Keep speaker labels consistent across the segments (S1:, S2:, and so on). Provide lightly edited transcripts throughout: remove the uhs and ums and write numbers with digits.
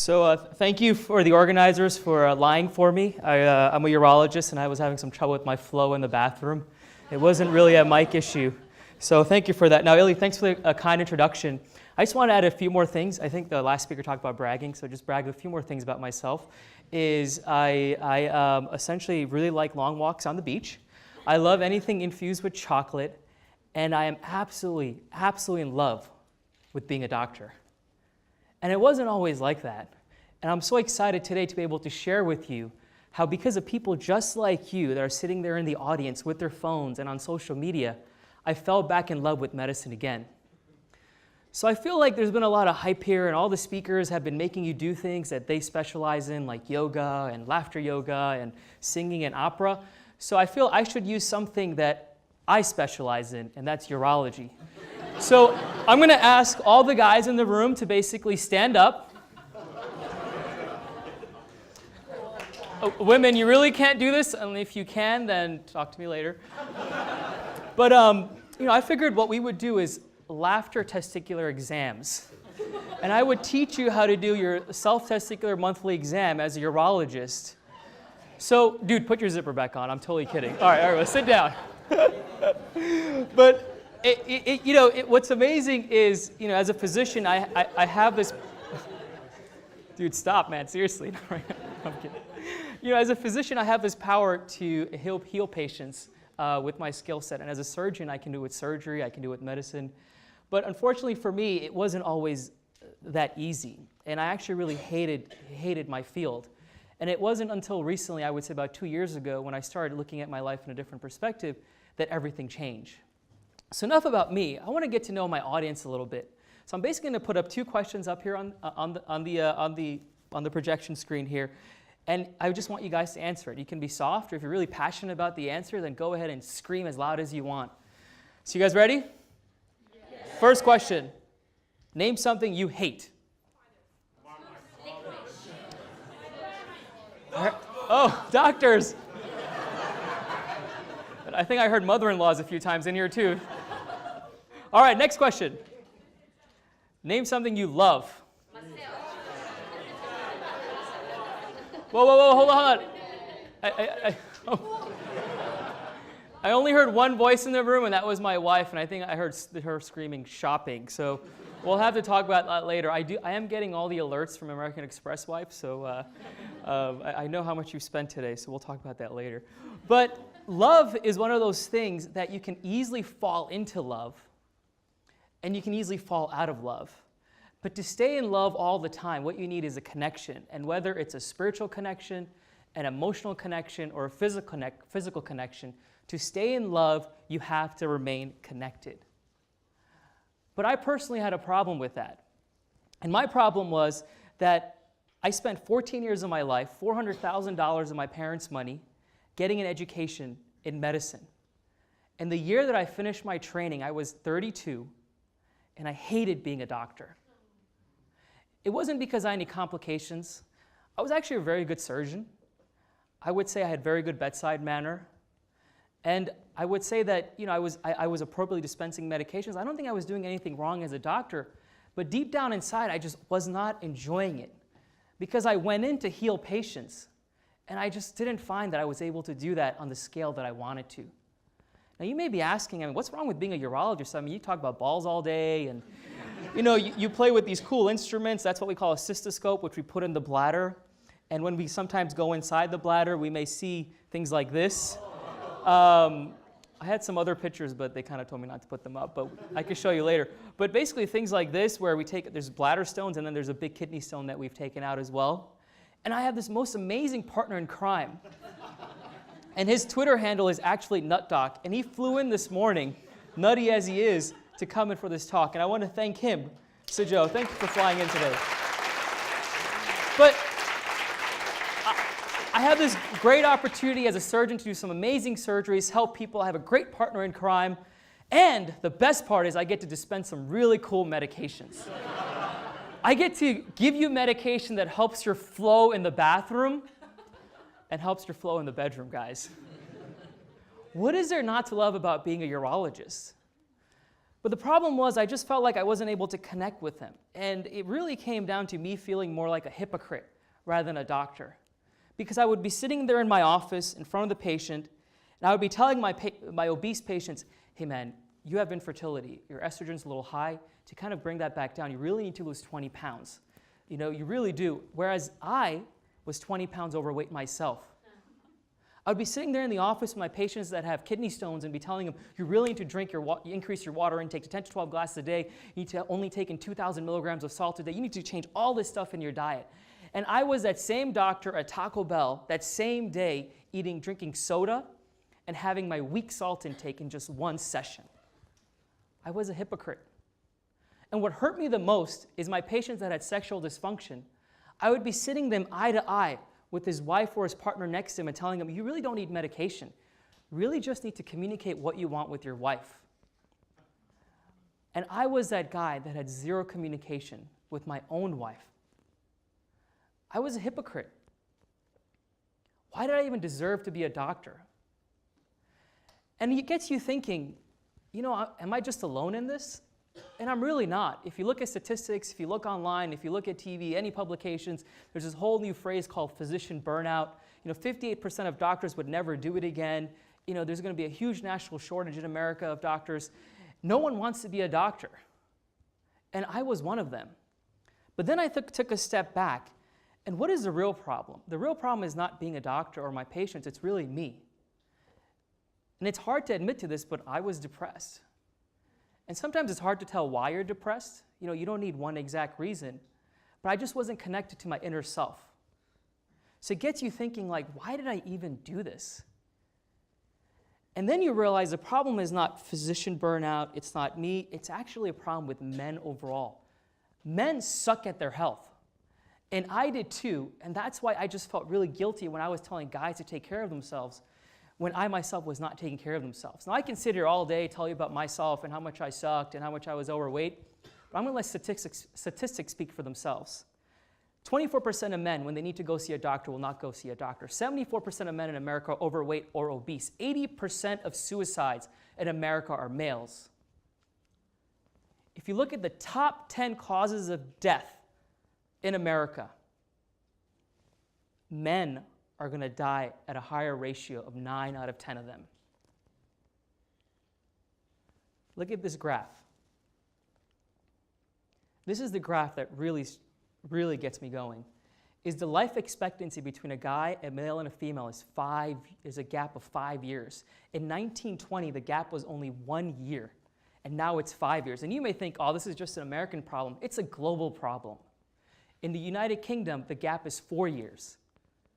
S1: So thank you for the organizers for lying for me. I'm a urologist, and I was having some trouble with my flow in the bathroom. It wasn't really a mic issue. So thank you for that. Now, Illy, thanks for a kind introduction. I just want to add a few more things. I think the last speaker talked about bragging, so just brag a few more things about myself. I essentially really like long walks on the beach. I love anything infused with chocolate, and I am absolutely in love with being a doctor. And it wasn't always like that. And I'm so excited today to be able to share with you how, because of people just like you that are sitting there in the audience with their phones and on social media, I fell back in love with medicine again. So I feel like there's been a lot of hype here, and all the speakers have been making you do things that they specialize in, like yoga and laughter yoga and singing and opera. So I feel I should use something that I specialize in, and that's urology. So I'm going to ask all the guys in the room to basically stand up. Women, you really can't do this, and if you can, then talk to me later. But I figured what we would do is laughter testicular exams. And I would teach you how to do your self-testicular monthly exam as a urologist. So, dude, put your zipper back on. I'm totally kidding. All right, well, sit down. But what's amazing is, as a physician, I have this. Dude, stop, man. Seriously. I'm kidding. As a physician, I have this power to heal patients with my skill set. And as a surgeon, I can do it with surgery, I can do it with medicine. But unfortunately for me, it wasn't always that easy. And I actually really hated my field. And it wasn't until recently, I would say about 2 years ago, when I started looking at my life in a different perspective, that everything changed. So enough about me. I want to get to know my audience a little bit. So I'm basically going to put up 2 questions up here on the projection screen here. And I just want you guys to answer it. You can be soft, or if you're really passionate about the answer, then go ahead and scream as loud as you want. So you guys ready? Yes. First question. Name something you hate. Oh, doctors. I think I heard mother-in-laws a few times in here too. All right, next question. Name something you love. Whoa, hold on. I only heard one voice in the room, and that was my wife, and I think I heard her screaming shopping. So we'll have to talk about that later. I am getting all the alerts from American Express wife, so I know how much you spent today, so we'll talk about that later. But love is one of those things that you can easily fall into love, and you can easily fall out of love. But to stay in love all the time, what you need is a connection. And whether it's a spiritual connection, an emotional connection, or a physical connection, to stay in love, you have to remain connected. But I personally had a problem with that. And my problem was that I spent 14 years of my life, $400,000 of my parents' money, getting an education in medicine. And the year that I finished my training, I was 32, and I hated being a doctor. It wasn't because I had any complications. I was actually a very good surgeon. I would say I had very good bedside manner. And I would say that I was appropriately dispensing medications. I don't think I was doing anything wrong as a doctor, but deep down inside, I just was not enjoying it because I went in to heal patients, and I just didn't find that I was able to do that on the scale that I wanted to. Now, you may be asking, what's wrong with being a urologist? You talk about balls all day, and you play with these cool instruments. That's what we call a cystoscope, which we put in the bladder. And when we sometimes go inside the bladder, we may see things like this. I had some other pictures, but they kind of told me not to put them up, but I can show you later. But basically things like this, where there's bladder stones, and then there's a big kidney stone that we've taken out as well. And I have this most amazing partner in crime. And his Twitter handle is actually NutDoc. And he flew in this morning, nutty as he is, to come in for this talk. And I want to thank him. So Joe, thank you for flying in today. But I have this great opportunity as a surgeon to do some amazing surgeries, help people. I have a great partner in crime. And the best part is I get to dispense some really cool medications. I get to give you medication that helps your flow in the bathroom and helps your flow in the bedroom, guys. What is there not to love about being a urologist? But the problem was I just felt like I wasn't able to connect with him. And it really came down to me feeling more like a hypocrite rather than a doctor. Because I would be sitting there in my office in front of the patient, and I would be telling my obese patients, hey man, you have infertility. Your estrogen's a little high. To kind of bring that back down, you really need to lose 20 pounds. You know, you really do. Whereas I was 20 pounds overweight myself. I would be sitting there in the office with my patients that have kidney stones and be telling them, you really need to drink increase your water intake to 10 to 12 glasses a day. You need to only take in 2,000 milligrams of salt a day. You need to change all this stuff in your diet. And I was that same doctor at Taco Bell that same day drinking soda and having my weak salt intake in just one session. I was a hypocrite. And what hurt me the most is my patients that had sexual dysfunction. I would be sitting them eye to eye with his wife or his partner next to him and telling him, you really don't need medication. You really just need to communicate what you want with your wife. And I was that guy that had zero communication with my own wife. I was a hypocrite. Why did I even deserve to be a doctor? And it gets you thinking, you know, am I just alone in this? And I'm really not. If you look at statistics, if you look online, if you look at TV, any publications, there's this whole new phrase called physician burnout. You know, 58% of doctors would never do it again. You know, there's going to be a huge national shortage in America of doctors. No one wants to be a doctor. And I was one of them. But then I took a step back. And what is the real problem? The real problem is not being a doctor or my patients. It's really me. And it's hard to admit to this, but I was depressed. And sometimes it's hard to tell why you're depressed. You know, you don't need one exact reason. But I just wasn't connected to my inner self. So it gets you thinking, like, why did I even do this? And then you realize the problem is not physician burnout, it's not me, it's actually a problem with men overall. Men suck at their health. And I did too, and that's why I just felt really guilty when I was telling guys to take care of themselves when I myself was not taking care of themselves. Now I can sit here all day, tell you about myself and how much I sucked and how much I was overweight, but I'm gonna let statistics speak for themselves. 24% of men, when they need to go see a doctor, will not go see a doctor. 74% of men in America are overweight or obese. 80% of suicides in America are males. If you look at the top 10 causes of death in America, men are going to die at a higher ratio of 9 out of 10 of them. Look at this graph. This is the graph that really gets me going. Is the life expectancy between a guy, a male, and a female is a gap of 5 years. In 1920, the gap was only 1 year, and now it's 5 years. And you may think, oh, this is just an American problem. It's a global problem. In the United Kingdom, the gap is 4 years.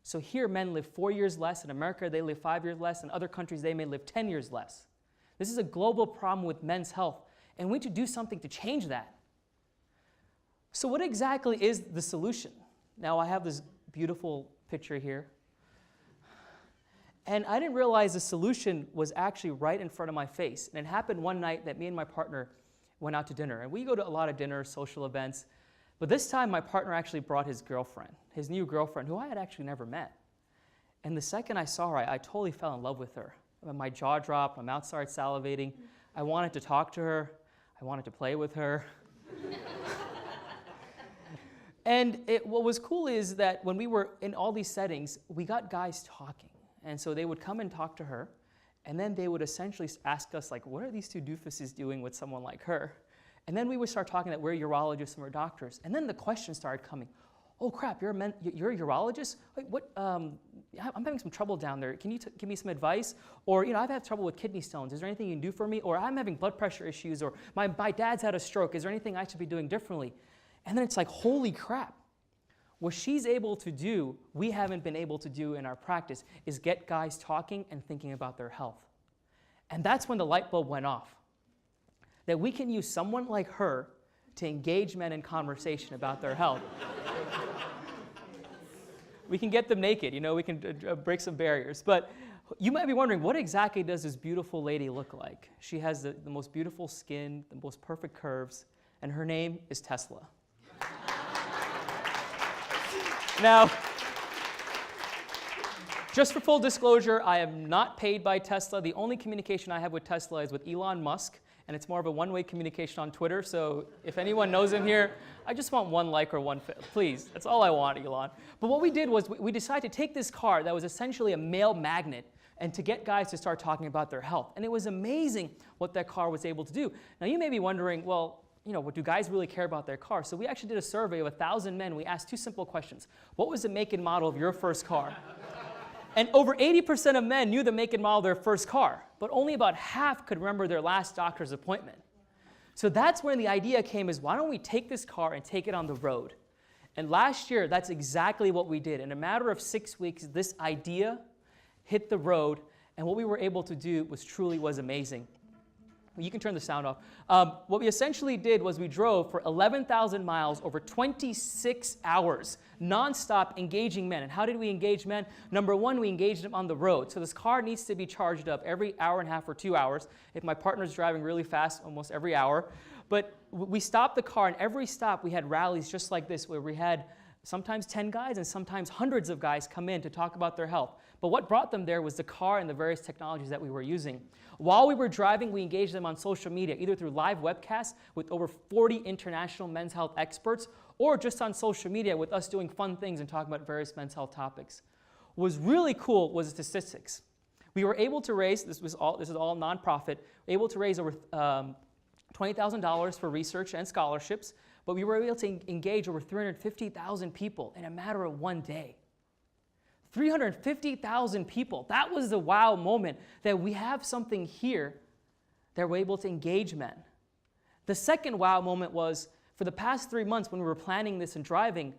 S1: So here, men live 4 years less. In America, they live 5 years less. In other countries, they may live 10 years less. This is a global problem with men's health, and we need to do something to change that. So what exactly is the solution? Now, I have this beautiful picture here. And I didn't realize the solution was actually right in front of my face. And it happened one night that me and my partner went out to dinner. And we go to a lot of dinners, social events. But this time, my partner actually brought his girlfriend, his new girlfriend, who I had actually never met. And the second I saw her, I totally fell in love with her. My jaw dropped, my mouth started salivating. I wanted to talk to her. I wanted to play with her. And what was cool is that when we were in all these settings, we got guys talking. And so they would come and talk to her, and then they would essentially ask us, like, what are these two doofuses doing with someone like her? And then we would start talking that we're urologists and we're doctors. And then the questions started coming. Oh, crap, you're a urologist? Wait, what? I'm having some trouble down there. Can you give me some advice? Or, you know, I've had trouble with kidney stones. Is there anything you can do for me? Or I'm having blood pressure issues. Or my dad's had a stroke. Is there anything I should be doing differently? And then it's like, holy crap. What she's able to do, we haven't been able to do in our practice, is get guys talking and thinking about their health. And that's when the light bulb went off. That we can use someone like her to engage men in conversation about their health. We can get them naked, you know, we can break some barriers. But you might be wondering, what exactly does this beautiful lady look like? She has the most beautiful skin, the most perfect curves, and her name is Tesla. Now, just for full disclosure, I am not paid by Tesla. The only communication I have with Tesla is with Elon Musk, and it's more of a one-way communication on Twitter. So if anyone knows him here, I just want one like or one please. That's all I want, Elon. But what we did was we decided to take this car that was essentially a male magnet and to get guys to start talking about their health. And it was amazing what that car was able to do. Now you may be wondering, well, do guys really care about their car? So we actually did a survey of 1,000 men. We asked two simple questions. What was the make and model of your first car? And over 80% of men knew the make and model of their first car, but only about half could remember their last doctor's appointment. So that's when the idea came is, why don't we take this car and take it on the road? And last year, that's exactly what we did. In a matter of 6 weeks, this idea hit the road, and what we were able to do was amazing. You can turn the sound off. What we essentially did was we drove for 11,000 miles over 26 hours, nonstop engaging men. And how did we engage men? Number one, we engaged them on the road. So this car needs to be charged up every hour and a half or 2 hours. If my partner's driving really fast, almost every hour. But we stopped the car, and every stop we had rallies just like this, where we had sometimes 10 guys and sometimes hundreds of guys come in to talk about their health. But what brought them there was the car and the various technologies that we were using. While we were driving, we engaged them on social media, either through live webcasts with over 40 international men's health experts, or just on social media with us doing fun things and talking about various men's health topics. What was really cool was the statistics. We were able to raise, this is all nonprofit, able to raise over $20,000 for research and scholarships, but we were able to engage over 350,000 people in a matter of one day. 350,000 people. That was the wow moment, that we have something here that we're able to engage men. The second wow moment was, for the past 3 months when we were planning this and driving,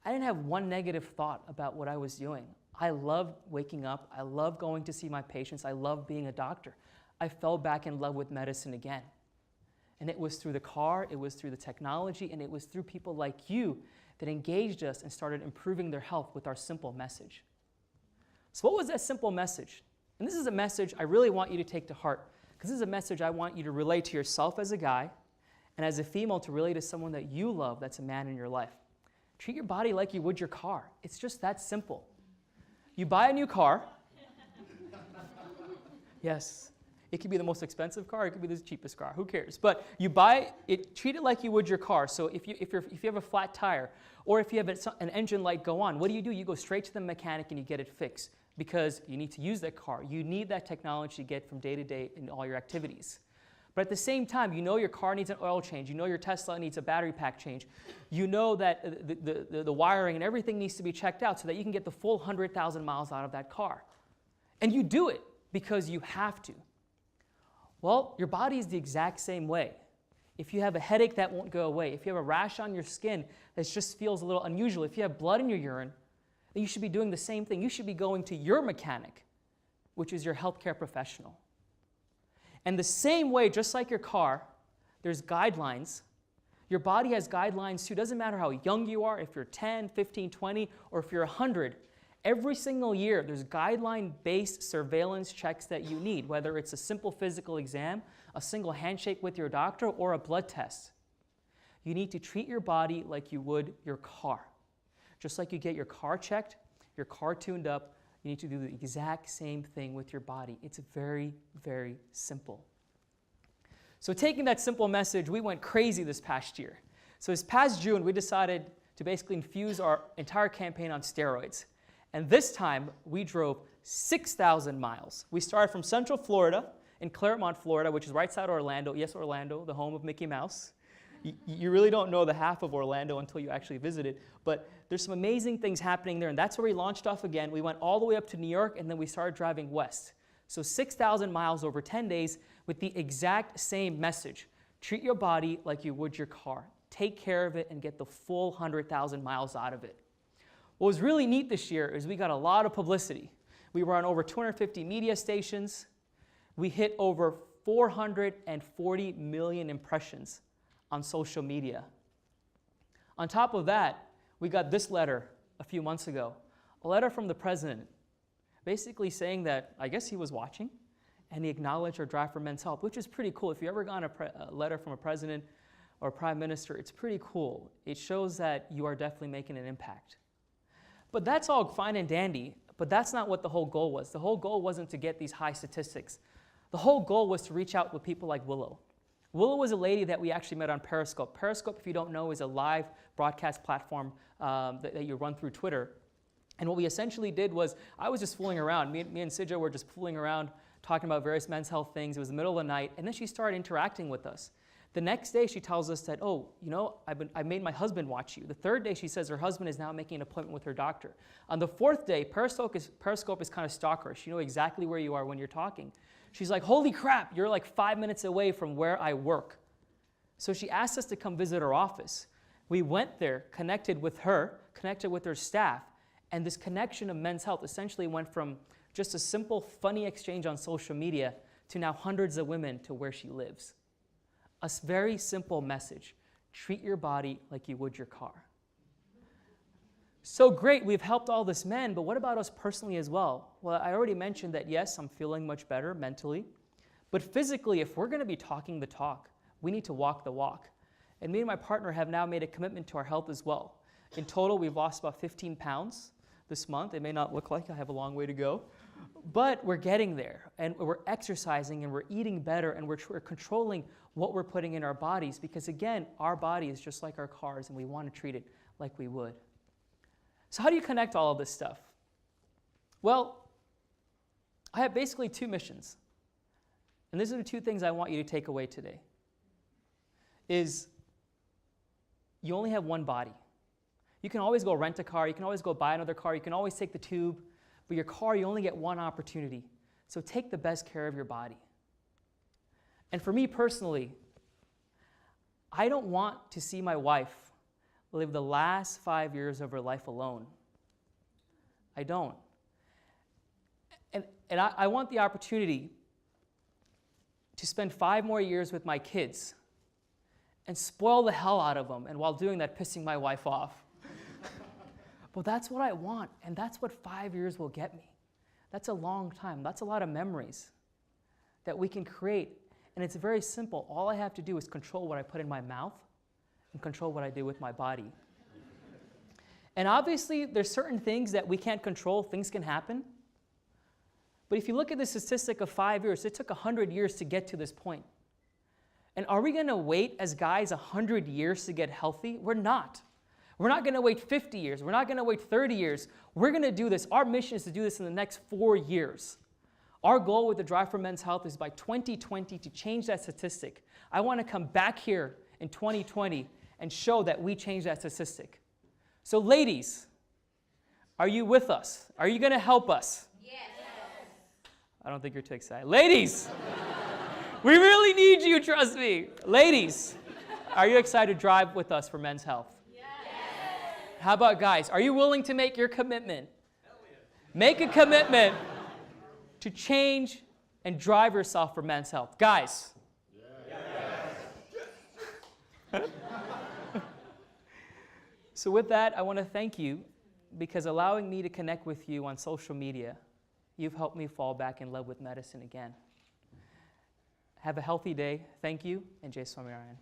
S1: I didn't have one negative thought about what I was doing. I love waking up. I love going to see my patients. I love being a doctor. I fell back in love with medicine again. And it was through the car, it was through the technology, and it was through people like you that engaged us and started improving their health with our simple message. So what was that simple message? And this is a message I really want you to take to heart, because this is a message I want you to relate to yourself as a guy, and as a female to relate to someone that you love that's a man in your life. Treat your body like you would your car. It's just that simple. You buy a new car. Yes. It could be the most expensive car, it could be the cheapest car, who cares? But you buy it, treat it like you would your car. So if you have a flat tire, or if you have an engine light go on, what do? You go straight to the mechanic and you get it fixed, because you need to use that car. You need that technology to get from day to day in all your activities. But at the same time, you know your car needs an oil change. You know your Tesla needs a battery pack change. You know that the wiring and everything needs to be checked out so that you can get the full 100,000 miles out of that car. And you do it because you have to. Well, your body is the exact same way. If you have a headache that won't go away, if you have a rash on your skin that just feels a little unusual, if you have blood in your urine, then you should be doing the same thing. You should be going to your mechanic, which is your healthcare professional. And the same way, just like your car, there's guidelines. Your body has guidelines too. It doesn't matter how young you are, if you're 10, 15, 20, or if you're 100. Every single year, there's guideline-based surveillance checks that you need, whether it's a simple physical exam, a single handshake with your doctor, or a blood test. You need to treat your body like you would your car. Just like you get your car checked, your car tuned up, you need to do the exact same thing with your body. It's very, very simple. So taking that simple message, we went crazy this past year. So this past June, we decided to basically infuse our entire campaign on steroids. And this time, we drove 6,000 miles. We started from Central Florida, in Claremont, Florida, which is right outside Orlando. Yes, Orlando, the home of Mickey Mouse. You really don't know the half of Orlando until you actually visit it. But there's some amazing things happening there, and that's where we launched off again. We went all the way up to New York, and then we started driving west. So 6,000 miles over 10 days with the exact same message. Treat your body like you would your car. Take care of it and get the full 100,000 miles out of it. What was really neat this year is we got a lot of publicity. We were on over 250 media stations. We hit over 440 million impressions on social media. On top of that, we got this letter a few months ago, a letter from the president, basically saying that I guess he was watching and he acknowledged our drive for men's health, which is pretty cool. If you ever gotten a letter from a president or a prime minister, it's pretty cool. It shows that you are definitely making an impact. But that's all fine and dandy, but that's not what the whole goal was. The whole goal wasn't to get these high statistics. The whole goal was to reach out with people like Willow. Willow was a lady that we actually met on Periscope. Periscope, if you don't know, is a live broadcast platform that you run through Twitter. And what we essentially did was, I was just fooling around. Me and Sidra were just fooling around, talking about various men's health things. It was the middle of the night, and then she started interacting with us. The next day, she tells us that, oh, you know, I made my husband watch you. The third day, she says her husband is now making an appointment with her doctor. On the fourth day, Periscope is kind of stalkerish. You know exactly where you are when you're talking. She's like, holy crap, you're like 5 minutes away from where I work. So she asked us to come visit her office. We went there, connected with her staff, and this connection of men's health essentially went from just a simple, funny exchange on social media to now hundreds of women to where she lives. A very simple message: treat your body like you would your car. So great, we've helped all this men, but what about us personally as well? Well, I already mentioned that yes, I'm feeling much better mentally, but physically, if we're going to be talking the talk, we need to walk the walk. And me and my partner have now made a commitment to our health as well. In total, we've lost about 15 pounds this month. It may not look like I have a long way to go, but we're getting there, and we're exercising, and we're eating better, and we're controlling what we're putting in our bodies, because again, our body is just like our cars, and we want to treat it like we would. So how do you connect all of this stuff? Well, I have basically two missions, and these are the two things I want you to take away today. Is you only have one body. You can always go rent a car, you can always go buy another car, you can always take the tube, but your car, you only get one opportunity. So take the best care of your body. And for me personally, I don't want to see my wife live the last 5 years of her life alone. I don't. And I want the opportunity to spend 5 more years with my kids and spoil the hell out of them, and while doing that, pissing my wife off. But that's what I want, and that's what 5 years will get me. That's a long time. That's a lot of memories that we can create. And it's very simple. All I have to do is control what I put in my mouth and control what I do with my body. And obviously, there's certain things that we can't control. Things can happen. But if you look at the statistic of 5 years, it took 100 years to get to this point. And are we going to wait as guys 100 years to get healthy? We're not. We're not going to wait 50 years. We're not going to wait 30 years. We're going to do this. Our mission is to do this in the next 4 years. Our goal with the Drive for Men's Health is by 2020 to change that statistic. I want to come back here in 2020 and show that we changed that statistic. So ladies, are you with us? Are you going to help us? Yes. I don't think you're too excited. Ladies, we really need you, trust me. Ladies, are you excited to drive with us for men's health? Yes. How about guys? Are you willing to make your commitment? Hell yeah. Make a commitment to change and drive yourself for men's health. Guys. Yes. So with that, I want to thank you, because allowing me to connect with you on social media, you've helped me fall back in love with medicine again. Have a healthy day. Thank you, and Jai Swaminarayan.